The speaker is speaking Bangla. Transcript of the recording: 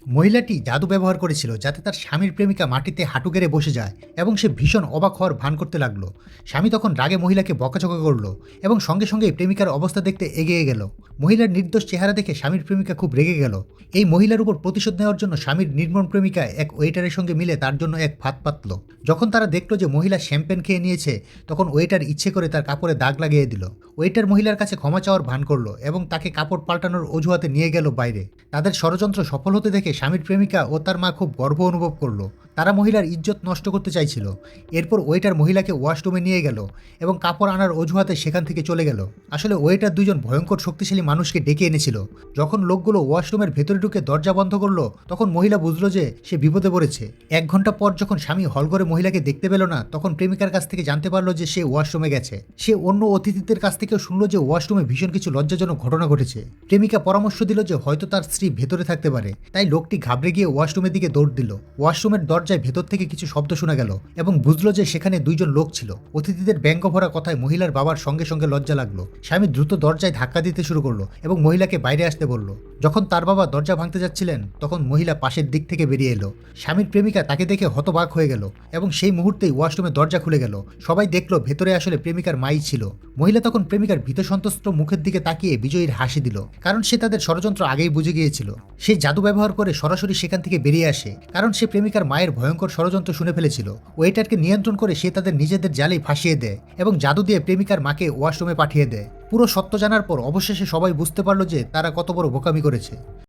মহিলাটি জাদু ব্যবহার করেছিল যাতে তার স্বামীর প্রেমিকা মাটিতে হাঁটু গেড়ে বসে যায় এবং সে ভীষণ অবাক হওয়ার ভান করতে লাগলো। স্বামী তখন রাগে মহিলাকে বকাঝকা করলো এবং সঙ্গে সঙ্গে প্রেমিকার অবস্থা দেখতে এগিয়ে গেল। মহিলার নির্দোষ চেহারা দেখে স্বামীর প্রেমিকা খুব রেগে গেল। এই মহিলার উপর প্রতিশোধ নেওয়ার জন্য স্বামীর নির্মম প্রেমিকা এক ওয়েটারের সঙ্গে মিলে তার জন্য এক ফাঁদ পাতল। যখন তারা দেখলো যে মহিলা শ্যাম্পেন খেয়ে নিয়েছে, তখন ওয়েটার ইচ্ছে করে তার কাপড়ে দাগ লাগিয়ে দিল। ওয়েটার মহিলার কাছে ক্ষমা চাওয়ার ভান করলো এবং তাকে কাপড় পাল্টানোর অজুহাতে নিয়ে গেল বাইরে। তাদের ষড়যন্ত্র সফল হতে দেখে স্বামীর প্রেমিকা ও তার মা খুব গর্ব অনুভব করলো। তারা মহিলার ইজ্জত নষ্ট করতে চাইছিল। এরপর ওয়েটার মহিলাকে ওয়াশরুমে নিয়ে গেল এবং কাপড় আনার অজুহাতে সেখান থেকে চলে গেল। আসলে ওয়েটার দুজন ভয়ঙ্কর শক্তিশালী মানুষকে ডেকে এনেছিল। যখন লোকগুলো ওয়াশরুমের ভেতরে ঢুকে দরজা বন্ধ করলো, তখন মহিলা বুঝলো যে সে বিপদে পড়েছে। 1 ঘন্টা পর যখন স্বামী হল করে মহিলাকে দেখতে পেল না, তখন প্রেমিকার কাছ থেকে জানতে পারলো যে সে ওয়াশরুমে গেছে। সে অন্য অতিথিদের কাছ থেকেও শুনলো যে ওয়াশরুমে ভীষণ কিছু লজ্জাজনক ঘটনা ঘটেছে। প্রেমিকা পরামর্শ দিল যে হয়তো তার স্ত্রী ভেতরে থাকতে পারে। তাই লোকটি ঘাবড়ে গিয়ে ওয়াশরুমের দিকে দৌড় দিল। ওয়াশরুমের দরজায় ভেতর থেকে কিছু শব্দ শোনা গেল এবং বুঝলো যে সেখানে 2জন লোক ছিল। অতিথিদের ব্যঙ্গ ভরা কথায় মহিলার বাবার সঙ্গে সঙ্গে লজ্জা লাগলো। স্বামী দ্রুত দরজায় ধাক্কা দিতে শুরু করলো এবং মহিলাকে বাইরে আসতে বলল। যখন তার বাবা দরজা ভাঙতে যাচ্ছিলেন, তখন মহিলা পাশের দিক থেকে বেরিয়ে এলো। স্বামীর প্রেমিকা তাকে দেখে হতবাক হয়ে গেল এবং সেই মুহূর্তেই ওয়াশরুমের দরজা খুলে গেল। সবাই দেখলো ভেতরে আসলে প্রেমিকার মাই ছিল। মহিলা তখন প্রেমিকার ভীত সন্ত্রস্ত মুখের দিকে তাকিয়ে বিজয়ীর হাসি দিল, কারণ সে তাদের ষড়যন্ত্র আগেই বুঝে গিয়েছিল। সে জাদু ব্যবহার করে সরাসরি সেখান থেকে বেরিয়ে আসে, কারণ সে প্রেমিকার মায়ের ভয়ঙ্কর ষড়যন্ত্র শুনে ফেলেছিল। ওয়েটারকে নিয়ন্ত্রণ করে সে তাদের নিজেদের জালেই ফাঁসিয়ে দেয় এবং জাদু দিয়ে প্রেমিকার মাকে ওয়াশরুমে পাঠিয়ে দেয়। পুরো সত্য জানার পর অবশেষে সবাই বুঝতে পারলো যে তারা কত বড় বোকামি করেছে।